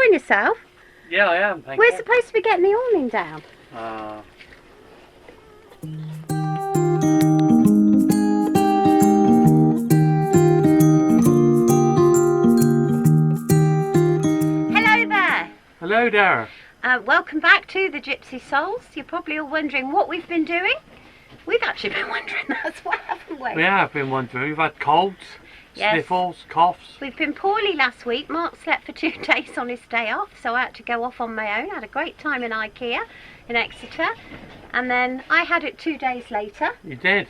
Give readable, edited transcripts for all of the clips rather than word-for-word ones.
enjoying yourself? Yeah, I am, thank you. We're supposed to be getting the awning down. Hello there. Hello there. Welcome back to the Gypsy Souls. You're probably all wondering what we've been doing. We've actually been wondering that as well, haven't we? We have been wondering. We've had colds, sniffles, coughs. We've been poorly last week. Mark slept for 2 days on his day off, so I had to go off on my own. I had a great time in IKEA in Exeter, and then I had it 2 days later. You did.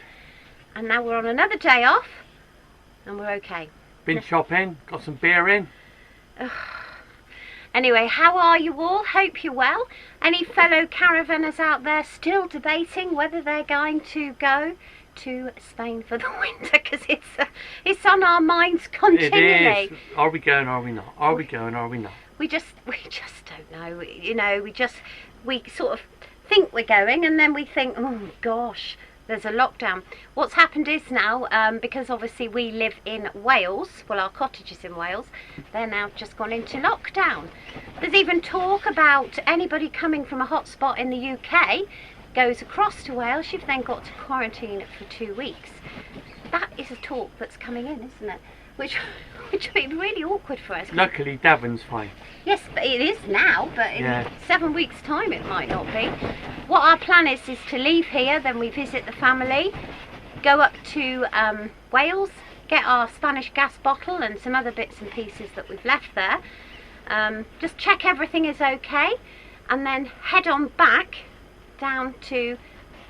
And now we're on another day off, and we're okay. Been shopping, got some beer in. Anyway, how are you all? Hope you're well. Any fellow caravanners out there still debating whether they're going to go to Spain for the winter? Because it's on our minds continually. It is. Are we going, are we not? Are we going, are we not? We just don't know. You know, we sort of think we're going, and then we think, oh gosh, there's a lockdown. What's happened is now, because obviously we live in Wales, well, our cottage is in Wales, they're now just gone into lockdown. There's even talk about anybody coming from a hotspot in the UK goes across to Wales, you've then got to quarantine for 2 weeks. That is a talk that's coming in, isn't it? Which would be really awkward for us. Luckily, Devon's fine. Yes, but it is now, but in 7 weeks' time it might not be. What our plan is to leave here, then we visit the family, go up to Wales, get our Spanish gas bottle and some other bits and pieces that we've left there, just check everything is okay, and then head on back down to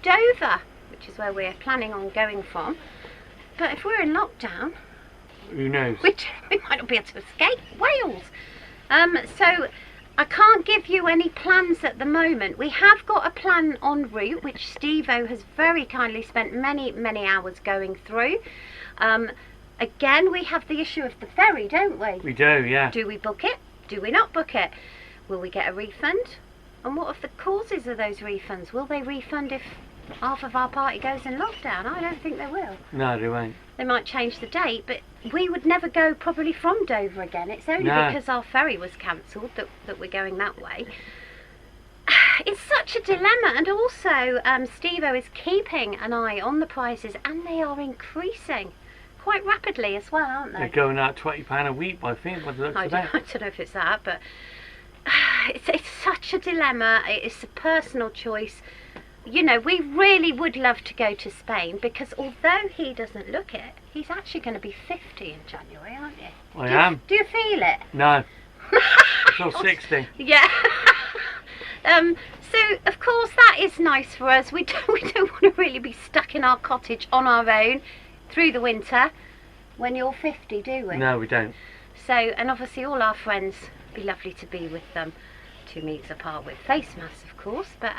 Dover, which is where we're planning on going from. But if we're in lockdown, who knows? We might not be able to escape Wales. So I can't give you any plans at the moment. We have got a plan en route, which Steve-O has very kindly spent many hours going through. Again, we have the issue of the ferry, don't we? We do, yeah. Do we book it? Do we not book it? Will we get a refund? And what are the causes of those refunds? Will they refund if half of our party goes in lockdown? I don't think they will. No, they won't. They might change the date, but we would never go probably from Dover again. It's only because our ferry was cancelled that we're going that way. It's such a dilemma, and also Steve-O is keeping an eye on the prices, and they are increasing quite rapidly as well, aren't they? They're going out £20 a week, I think, by the looks of it. I don't know if it's that, but it's such a dilemma. It's a personal choice. You know, we really would love to go to Spain, because although he doesn't look it, he's actually going to be 50 in January, aren't you? I am. Do you feel it? No. I feel 60. Yeah. So, of course, that is nice for us. We don't want to really be stuck in our cottage on our own through the winter when you're 50, do we? No, we don't. So, and obviously all our friends, it'd be lovely to be with them 2 meters apart with face masks, of course, but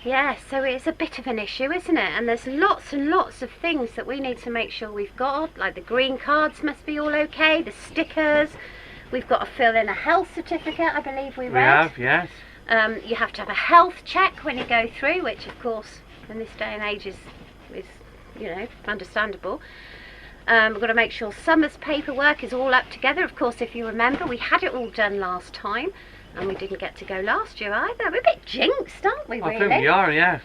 yeah, so it's a bit of an issue, isn't it? And there's lots and lots of things that we need to make sure we've got, like the green cards must be all okay, the stickers, we've got to fill in a health certificate, I believe we read. We have, yes. You have to have a health check when you go through, which of course in this day and age is you know, understandable. We've got to make sure Summer's paperwork is all up together. Of course, if you remember, we had it all done last time, and we didn't get to go last year either. We're a bit jinxed, aren't we, really? I think we are, yeah.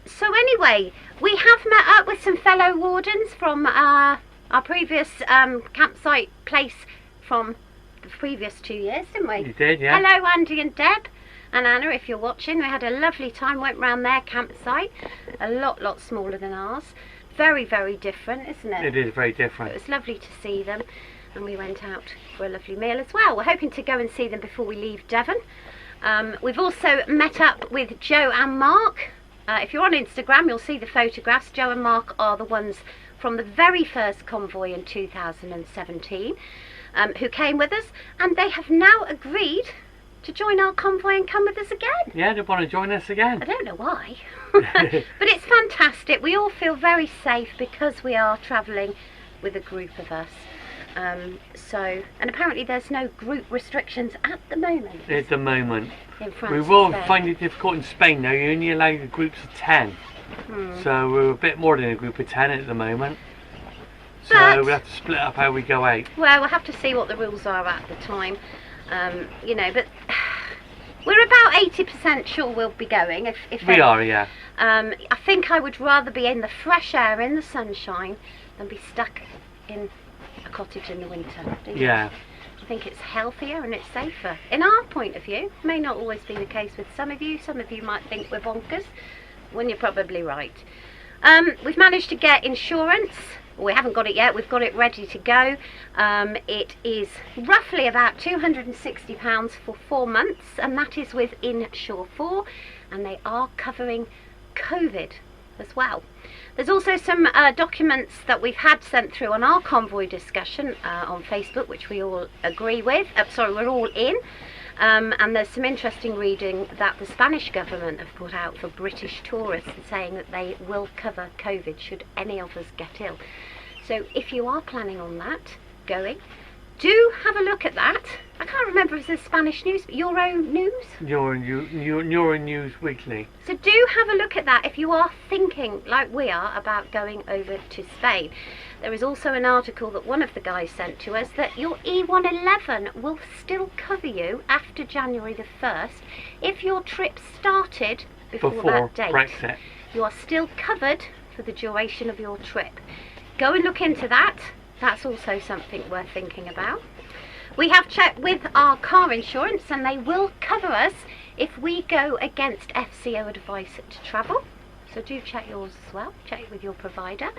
So anyway, we have met up with some fellow wardens from our previous campsite place from the previous 2 years, didn't we? You did, yeah. Hello, Andy and Deb. And Anna, if you're watching, we had a lovely time, went round their campsite, a lot smaller than ours. Very different, isn't it? It is very different. It was lovely to see them, and we went out for a lovely meal as well. We're hoping to go and see them before we leave Devon. We've also met up with Joe and Mark. If you're on Instagram, you'll see the photographs. Joe and Mark are the ones from the very first convoy in 2017 who came with us, and they have now agreed to join our convoy and come with us again. Yeah, they want to join us again. I don't know why, but it's fantastic. We all feel very safe because we are travelling with a group of us. And apparently there's no group restrictions at the moment. At the moment. In France. We will find it difficult in Spain though. You only allow groups of 10. So we're a bit more than a group of 10 at the moment. So But, we'll have to split up how we go out. well, we'll have to see what the rules are at the time. You know, but we're about 80% sure we'll be going. If We are, yeah. I think I would rather be in the fresh air, in the sunshine, than be stuck in a cottage in the winter. Do you? Yeah. I think it's healthier and it's safer. In our point of view, may not always be the case with some of you. Some of you might think we're bonkers, when you're probably right. We've managed to get insurance. We haven't got it yet, we've got it ready to go. It is roughly about £260 for 4 months, and that is with Insure 4, and they are covering COVID as well. There's also some documents that we've had sent through on our convoy discussion on Facebook, which we all agree with. We're all in. And there's some interesting reading that the Spanish government have put out for British tourists, saying that they will cover COVID should any of us get ill. So if you are planning on that, do have a look at that. I can't remember if it's Spanish news, Euro News? Euro News Weekly. So do have a look at that if you are thinking, like we are, about going over to Spain. There is also an article that one of the guys sent to us that your E111 will still cover you after January the 1st if your trip started before that date. Brexit. You are still covered for the duration of your trip. Go and look into that. That's also something worth thinking about. We have checked with our car insurance, and they will cover us if we go against FCO advice to travel. So do check yours as well. Check it with your provider.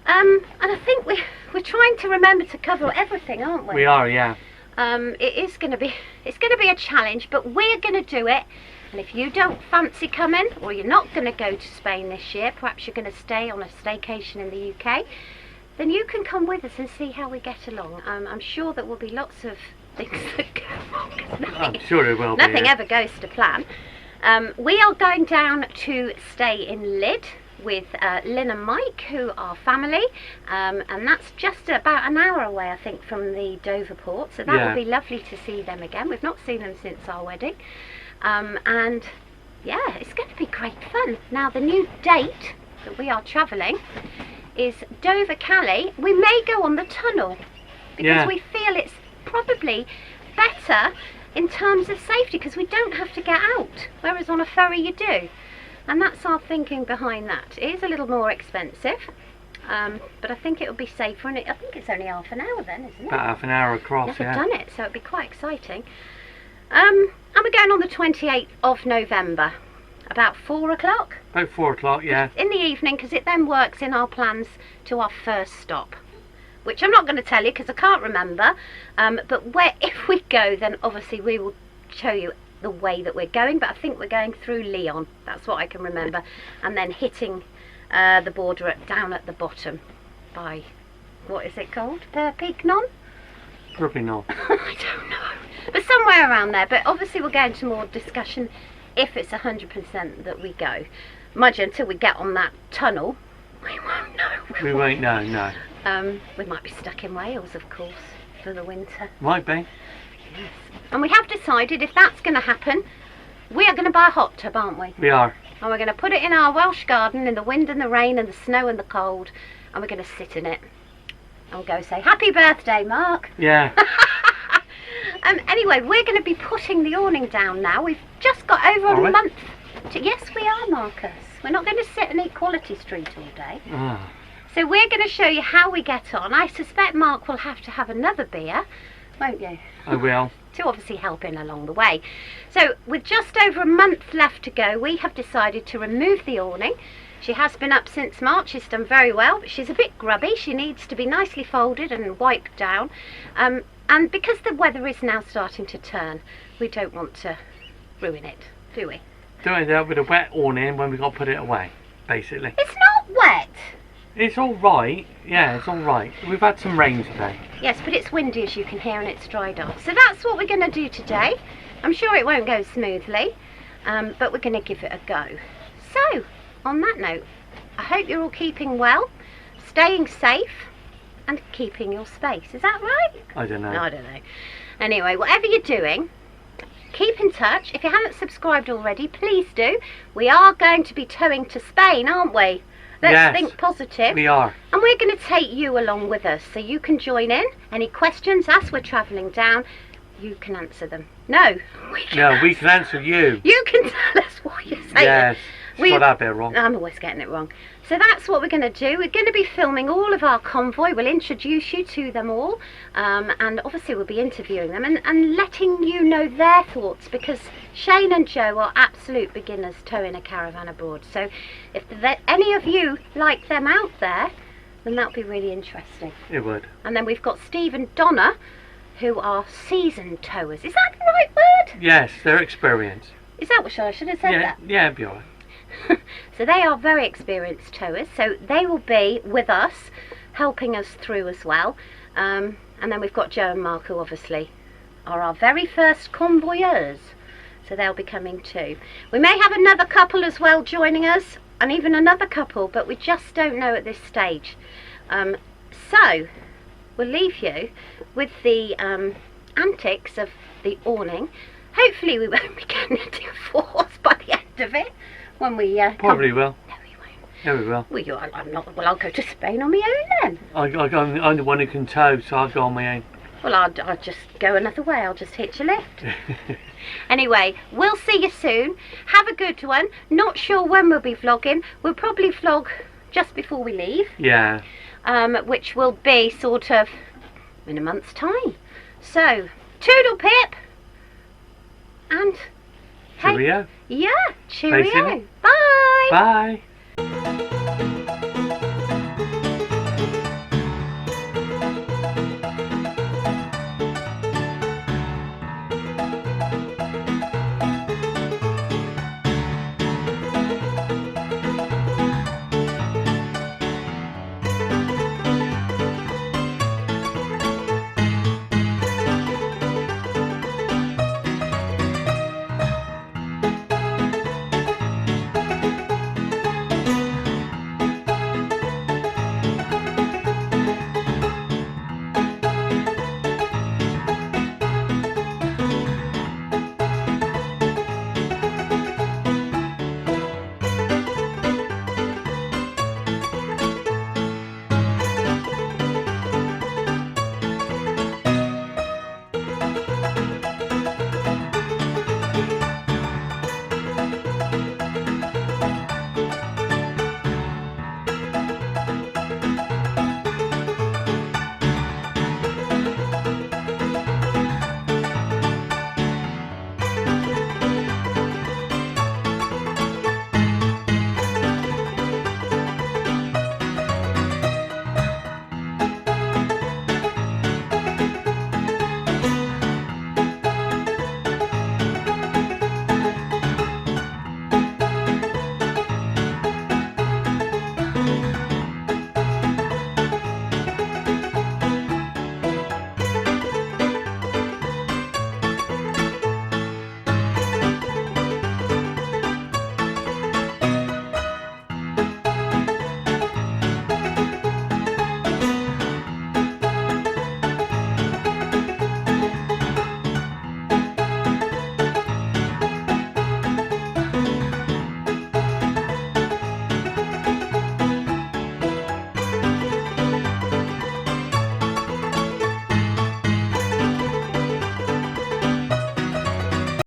And I think we're trying to remember to cover everything, aren't we? We are, yeah. It's going to be a challenge, but we're going to do it. And if you don't fancy coming, or you're not going to go to Spain this year, perhaps you're going to stay on a staycation in the UK, then you can come with us and see how we get along. I'm sure there will be lots of things that go wrong. I'm sure there will be. Nothing ever goes to plan. We are going down to stay in Lydd with Lynn and Mike, who are family, and that's just about an hour away, I think, from the Dover port. So that will be lovely to see them again. We've not seen them since our wedding. And yeah, it's going to be great fun. Now, the new date that we are travelling is Dover-Calais. We may go on the tunnel because we feel it's probably better in terms of safety, because we don't have to get out, whereas on a ferry you do. And that's our thinking behind that. It is a little more expensive, but I think it'll be safer, and I think it's only half an hour then, isn't it? About half an hour across. Never done it, so it'll be quite exciting. And we're going on the 28th of November, about 4 o'clock. About 4 o'clock, yeah. In the evening, because it then works in our plans to our first stop, which I'm not going to tell you because I can't remember. But if we go, then obviously we will show you the way that we're going. But I think we're going through Lyon. That's what I can remember, and then hitting the border down at the bottom by, what is it called? Perpignan? Probably not. I don't know, but somewhere around there. But obviously we'll go into more discussion if it's 100% that we go. Mind you, until we get on that tunnel, we won't know. We won't know, no. We might be stuck in Wales, of course, for the winter. Might be. Yes. And we have decided, if that's going to happen, we are going to buy a hot tub, aren't we? We are. And we're going to put it in our Welsh garden in the wind and the rain and the snow and the cold, and we're going to sit in it. And we'll go say, "Happy birthday, Mark." Yeah. Anyway, we're going to be putting the awning down now. We've just got over a month. Yes, we are, Marcus. We're not going to sit and eat Quality Street all day. So we're going to show you how we get on. I suspect Mark will have to have another beer, won't you? I will. To obviously help in along the way. So with just over a month left to go, we have decided to remove the awning. She has been up since March. She's done very well, but she's a bit grubby. She needs to be nicely folded and wiped down. And because the weather is now starting to turn, we don't want to ruin it, do we? Don't end up with a wet awning when we got to put it away, basically. It's not wet. It's all right. Yeah, it's all right. We've had some rain today. Yes, but it's windy, as you can hear, and it's dried off. So that's what we're going to do today. I'm sure it won't go smoothly, but we're going to give it a go. So, on that note, I hope you're all keeping well, staying safe, and keeping your space. Is that right? I don't know. No, I don't know. Anyway, whatever you're doing, keep in touch. If you haven't subscribed already, please do. We are going to be towing to Spain, aren't we? Yes, think positive. we are. And we're going to take you along with us so you can join in. Any questions as we're travelling down, you can answer them. No, we can answer you. You can tell us what you're saying. Yes, got that bit wrong. I'm always getting it wrong. So that's what we're going to do. We're going to be filming all of our convoy. We'll introduce you to them all. And obviously we'll be interviewing them and letting you know their thoughts, because Shane and Joe are absolute beginners towing a caravan abroad. So if any of you like them out there, then that'll be really interesting. It would. And then we've got Steve and Donna, who are seasoned towers. Is that the right word? Yes, they're experienced. Is that what I should have said? That? Yeah, it'd be alright. So they are very experienced towers, so they will be with us, helping us through as well. And then we've got Joe and Mark, who obviously are our very first convoyeurs, so they'll be coming too. We may have another couple as well joining us, and even another couple, but we just don't know at this stage. So we'll leave you with the antics of the awning. Hopefully we won't be getting a divorce by the end of it. When we probably will. No, we won't. No, we will. Well, I'm not. Well, I'll go to Spain on my own then. I'm the one who can tow, so I'll go on my own. Well, I'll just go another way. I'll just hitch a lift. Anyway, we'll see you soon. Have a good one. Not sure when we'll be vlogging. We'll probably vlog just before we leave. Yeah. Which will be sort of in a month's time. So, toodle pip. And Cheerio. yeah, cheerio. Bye. Bye. Bye.